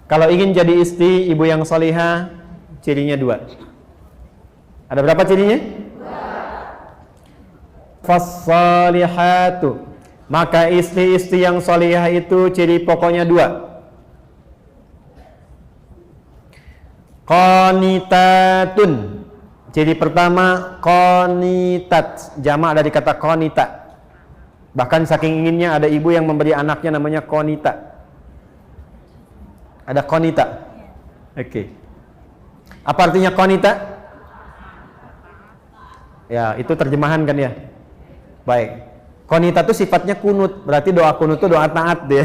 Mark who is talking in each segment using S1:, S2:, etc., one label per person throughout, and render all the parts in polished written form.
S1: Kalau ingin jadi istri ibu yang salihah, cirinya 2. Ada berapa cirinya? 2. Fas-salihatu, maka istri-istri yang salihah itu ciri pokoknya 2. Qanitatun, ciri pertama qanitat, jamak dari kata qanita. Bahkan saking inginnya ada ibu yang memberi anaknya namanya qanita. Ada qanita. Oke. Apa artinya qanita? Ya, itu terjemahan kan ya. Baik. Qanita itu sifatnya kunut, berarti doa kunut itu doa taat dia.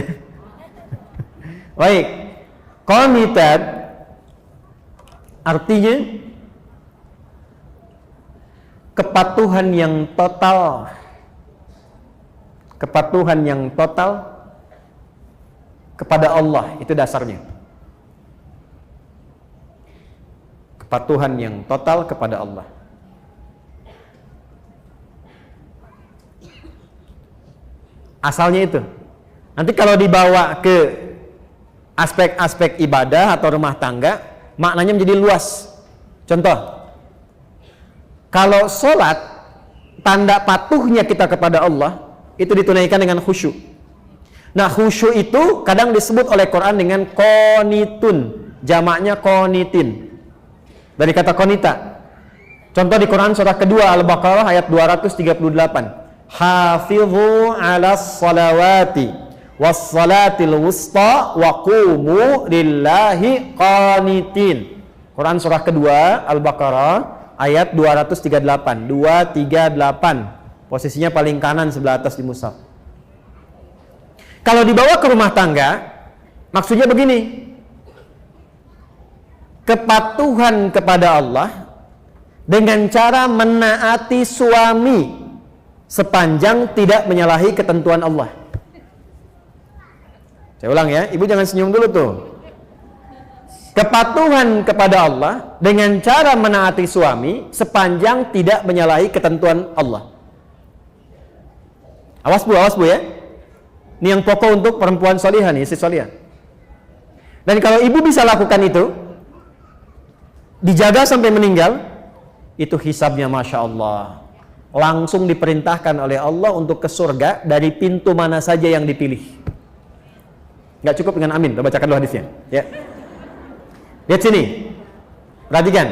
S1: Baik. Qanitat artinya kepatuhan yang total. Kepatuhan yang total kepada Allah, itu dasarnya. Kepatuhan yang total kepada Allah. Asalnya itu. Nanti kalau dibawa ke aspek-aspek ibadah atau rumah tangga, maknanya menjadi luas. Contoh, kalau sholat, tanda patuhnya kita kepada Allah itu ditunaikan dengan khusyuk. Nah, khusyuk itu kadang disebut oleh Quran dengan qanitun, jamaknya qanitin, dari kata qanita. Contoh di Quran surah kedua Al-Baqarah ayat 238, hafidhu 'alas salawati was salatil wusta wa qumu lillahi qanitin. Quran surah kedua Al-Baqarah ayat 238, posisinya paling kanan sebelah atas di mushaf. Kalau dibawa ke rumah tangga, maksudnya begini, kepatuhan kepada Allah dengan cara menaati suami sepanjang tidak menyalahi ketentuan Allah. Saya ulang ya, ibu jangan senyum dulu tuh. Kepatuhan kepada Allah dengan cara menaati suami sepanjang tidak menyalahi ketentuan Allah. Awas bu ya. Ini yang pokok untuk perempuan salihah nih, istri salihah. Dan kalau ibu bisa lakukan itu, dijaga sampai meninggal, itu hisabnya Masya Allah. Langsung diperintahkan oleh Allah untuk ke surga dari pintu mana saja yang dipilih. Nggak cukup dengan amin, kita bacakan dulu hadisnya. Ya. Lihat sini, perhatikan.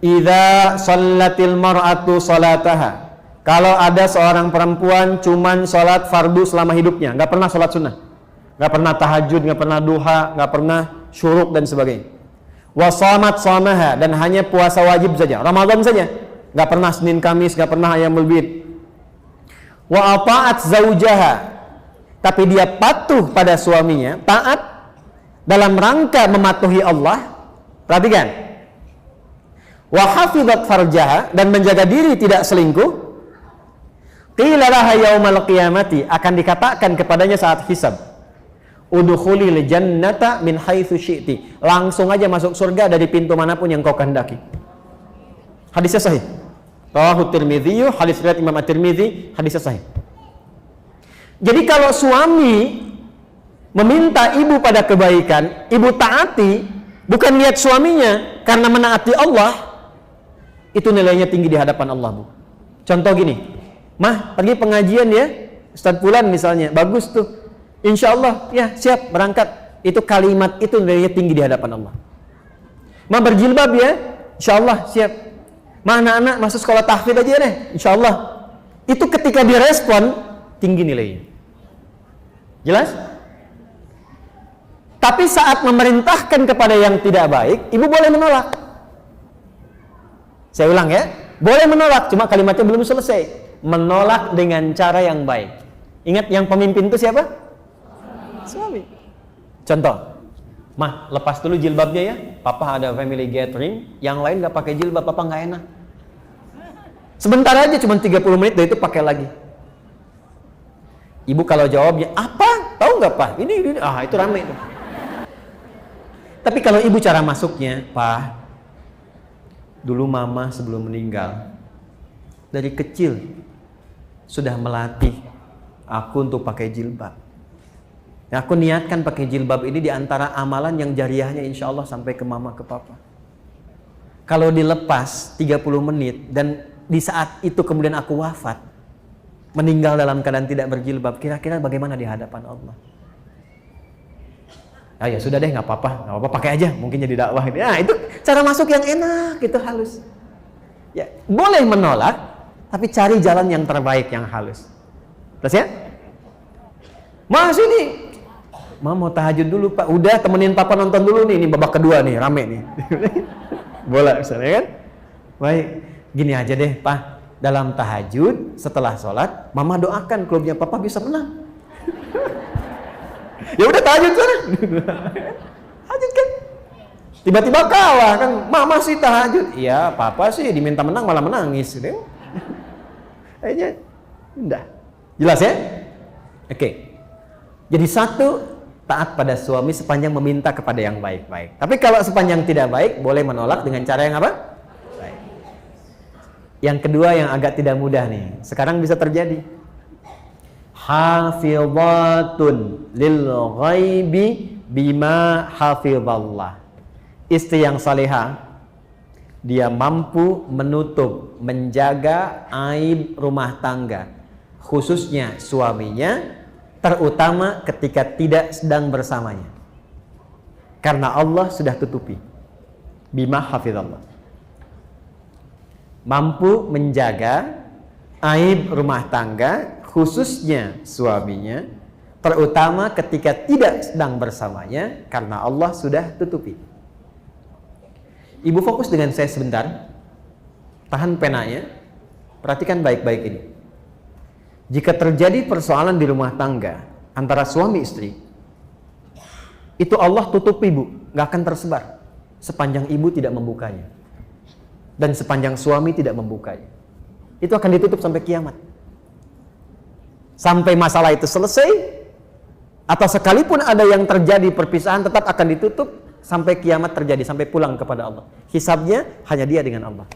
S1: Idza shallatil mar'atu salataha, kalau ada seorang perempuan cuman sholat fardu selama hidupnya, nggak pernah sholat sunnah, nggak pernah tahajud, nggak pernah duha, nggak pernah syuruk dan sebagainya. Wasamat samaha, dan hanya puasa wajib saja, Ramadan saja, nggak pernah Senin Kamis, nggak pernah Ayyamul Bid. Wa ata'at zaujaha, tapi dia patuh pada suaminya, taat dalam rangka mematuhi Allah. Perhatikan. Wa hafizat farjaha, dan menjaga diri tidak selingkuh. Qila laha yaumal qiyamati, akan dikatakan kepadanya saat hisab, udkhulil jannata min haitsu syi'ti, langsung aja masuk surga dari pintu manapun yang kau kehendaki. Hadisnya sahih. Rawahu Tirmidzi, hadis riwayat Imam At-Tirmidzi, hadisnya sahih. Jadi kalau suami meminta ibu pada kebaikan, ibu taati, bukan lihat suaminya karena menaati Allah, itu nilainya tinggi di hadapan Allah, Bu. Contoh gini, Mah, pergi pengajian ya, Ustadz Fulan misalnya, bagus tuh, insya Allah, ya siap berangkat. Itu kalimat itu nilainya tinggi di hadapan Allah. Mah, berjilbab ya, insya Allah siap. Mah, anak-anak masuk sekolah tahfidz aja deh, insya Allah. Itu ketika direspon, tinggi nilainya. Jelas? Tapi saat memerintahkan kepada yang tidak baik, ibu boleh menolak. Saya ulang ya, boleh menolak, cuma kalimatnya belum selesai. Menolak dengan cara yang baik. Ingat, yang pemimpin itu siapa? Suami. Contoh, Mah, lepas dulu jilbabnya ya, Papa ada family gathering, yang lain gak pakai jilbab, Papa gak enak. Sebentar aja, cuma 30 menit, dari itu pakai lagi. Ibu kalau jawabnya, apa? Tahu gak Pak? Ini, itu rame itu. Tapi kalau ibu cara masuknya, Pak, dulu Mama sebelum meninggal, dari kecil sudah melatih aku untuk pakai jilbab. Ya, aku niatkan pakai jilbab ini di antara amalan yang jariahnya insya Allah sampai ke mama, ke papa. Kalau dilepas 30 menit dan di saat itu kemudian aku wafat, meninggal dalam keadaan tidak berjilbab, kira-kira bagaimana di hadapan Allah? Ah, ya sudah deh, nggak apa-apa, pakai aja, mungkin jadi dakwah. Nah, itu cara masuk yang enak, itu halus. Ya, boleh menolak, tapi cari jalan yang terbaik, yang halus. Terus ya? Mas ini mau tahajud dulu Pak. Udah, temenin Papa nonton dulu nih. Ini babak kedua nih, rame nih. Bola misalnya kan. Baik, gini aja deh Pak. Dalam tahajud, setelah sholat, Mama doakan klubnya Papa bisa menang. Ya udah tahajud sana. Tahajud kan. Tiba-tiba kalah kan. Mama sih tahajud. Iya, Papa sih diminta menang malah menangis. Kayaknya udah. Jelas ya? Oke. Jadi satu, taat pada suami sepanjang meminta kepada yang baik-baik. Tapi kalau sepanjang tidak baik, boleh menolak dengan cara yang apa? Baik. Yang kedua yang agak tidak mudah nih. Sekarang bisa terjadi. Hafizatun lil ghaibi bima hafizallah. Istri yang salihah, dia mampu menutup, menjaga aib rumah tangga, khususnya suaminya, terutama ketika tidak sedang bersamanya. Karena Allah sudah tutupi. Bima hafizallah. Mampu menjaga aib rumah tangga, khususnya suaminya, terutama ketika tidak sedang bersamanya, karena Allah sudah tutupi. Ibu fokus dengan saya sebentar. Tahan penanya. Perhatikan baik-baik ini. Jika terjadi persoalan di rumah tangga antara suami istri, itu Allah tutup ibu, nggak akan tersebar sepanjang ibu tidak membukanya dan sepanjang suami tidak membukanya. Itu akan ditutup sampai kiamat, sampai masalah itu selesai, atau sekalipun ada yang terjadi perpisahan tetap akan ditutup sampai kiamat terjadi, sampai pulang kepada Allah. Hisabnya hanya dia dengan Allah.